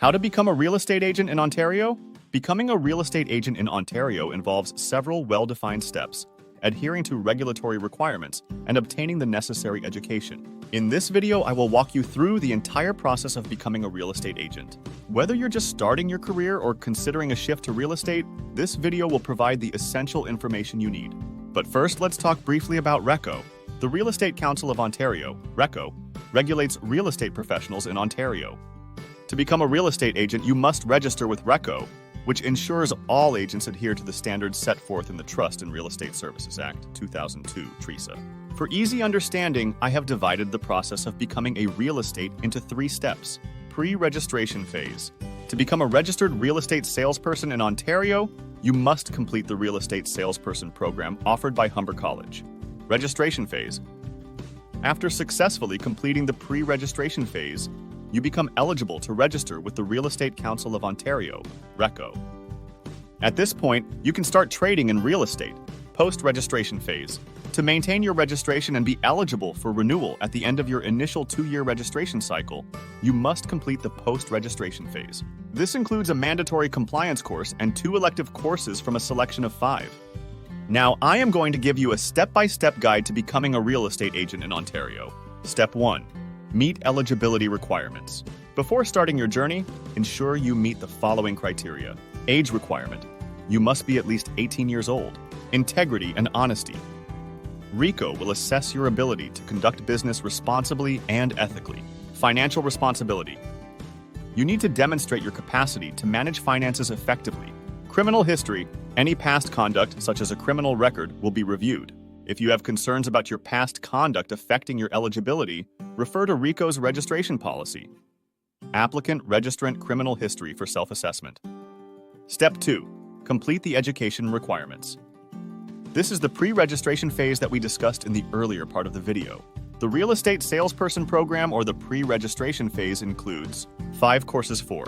How to become a real estate agent in Ontario? Becoming a real estate agent in Ontario involves several well-defined steps, adhering to regulatory requirements, and obtaining the necessary education. In this video, I will walk you through the entire process of becoming a real estate agent. Whether you're just starting your career or considering a shift to real estate, this video will provide the essential information you need. But first, let's talk briefly about RECO. The Real Estate Council of Ontario, RECO, regulates real estate professionals in Ontario. To become a real estate agent, you must register with RECO, which ensures all agents adhere to the standards set forth in the Trust in Real Estate Services Act 2002 (TRESA). For easy understanding, I have divided the process of becoming a real estate into 3 steps. Pre-registration phase. To become a registered real estate salesperson in Ontario, you must complete the Real Estate Salesperson Program offered by Humber College. Registration phase. After successfully completing the pre-registration phase, you become eligible to register with the Real Estate Council of Ontario, RECO. At this point, you can start trading in real estate. Post-registration phase. To maintain your registration and be eligible for renewal at the end of your initial 2-year registration cycle, you must complete the post-registration phase. This includes a mandatory compliance course and 2 elective courses from a selection of 5. Now, I am going to give you a step-by-step guide to becoming a real estate agent in Ontario. Step 1. Meet eligibility requirements. Before starting your journey, ensure you meet the following criteria. Age requirement. You must be at least 18 years old. Integrity and honesty. RECO will assess your ability to conduct business responsibly and ethically. Financial responsibility. You need to demonstrate your capacity to manage finances effectively. Criminal history. Any past conduct, such as a criminal record, will be reviewed. If you have concerns about your past conduct affecting your eligibility, refer to RECO's registration policy. Applicant Registrant Criminal History for self-assessment. Step 2. Complete the education requirements. This is the pre-registration phase that we discussed in the earlier part of the video. The Real Estate Salesperson Program, or the pre-registration phase, includes 5 courses, 4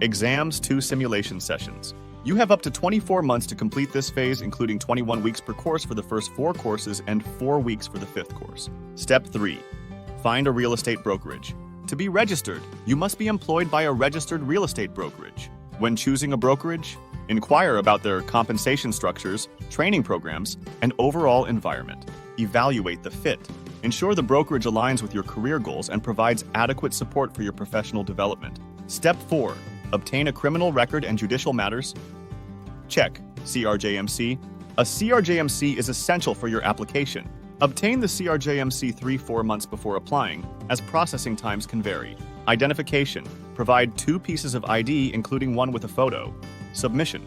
exams, 2 simulation sessions. You have up to 24 months to complete this phase, including 21 weeks per course for the first 4 courses and 4 weeks for the 5th course. Step 3. Find a real estate brokerage. To be registered, you must be employed by a registered real estate brokerage. When choosing a brokerage, inquire about their compensation structures, training programs, and overall environment. Evaluate the fit. Ensure the brokerage aligns with your career goals and provides adequate support for your professional development. Step 4. Obtain a criminal record and judicial matters. Check. CRJMC. A CRJMC is essential for your application. Obtain the CRJMC 3-4 months before applying, as processing times can vary. Identification. Provide 2 pieces of ID, including one with a photo. Submission.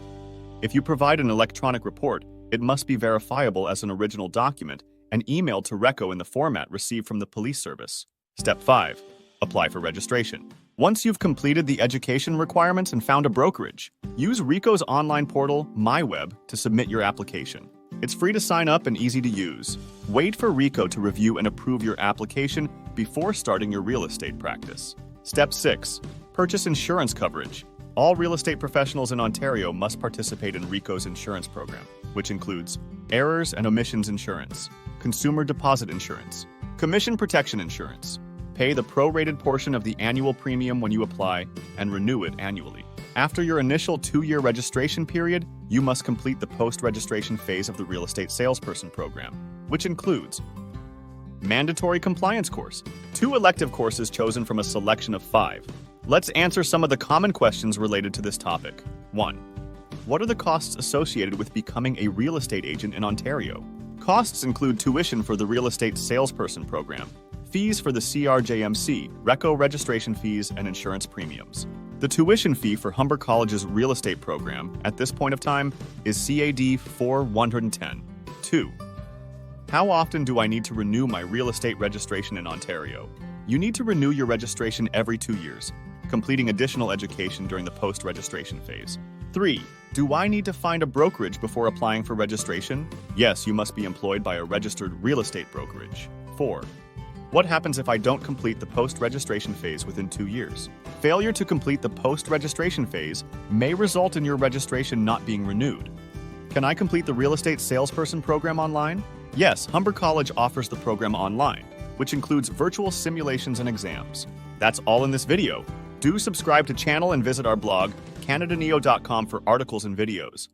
If you provide an electronic report, it must be verifiable as an original document and emailed to RECO in the format received from the police service. Step 5. Apply for registration. Once you've completed the education requirements and found a brokerage, use RECO's online portal, MyWeb, to submit your application. It's free to sign up and easy to use. Wait for RECO to review and approve your application before starting your real estate practice. Step 6. Purchase insurance coverage. All real estate professionals in Ontario must participate in RECO's insurance program, which includes errors and omissions insurance, consumer deposit insurance, commission protection insurance. Pay the prorated portion of the annual premium when you apply and renew it annually. After your initial 2-year registration period, you must complete the post-registration phase of the Real Estate Salesperson Program, which includes mandatory compliance course, 2 elective courses chosen from a selection of 5. Let's answer some of the common questions related to this topic. 1. What are the costs associated with becoming a real estate agent in Ontario? Costs include tuition for the Real Estate Salesperson Program, fees for the CRJMC, RECO registration fees, and insurance premiums. The tuition fee for Humber College's real estate program at this point of time is CAD 410. 2. How often do I need to renew my real estate registration in Ontario? You need to renew your registration every 2 years, completing additional education during the post-registration phase. 3. Do I need to find a brokerage before applying for registration? Yes, you must be employed by a registered real estate brokerage. 4. What happens if I don't complete the post-registration phase within 2 years? Failure to complete the post-registration phase may result in your registration not being renewed. Can I complete the Real Estate Salesperson Program online? Yes, Humber College offers the program online, which includes virtual simulations and exams. That's all in this video. Do subscribe to channel and visit our blog, CanadaNeo.com, for articles and videos.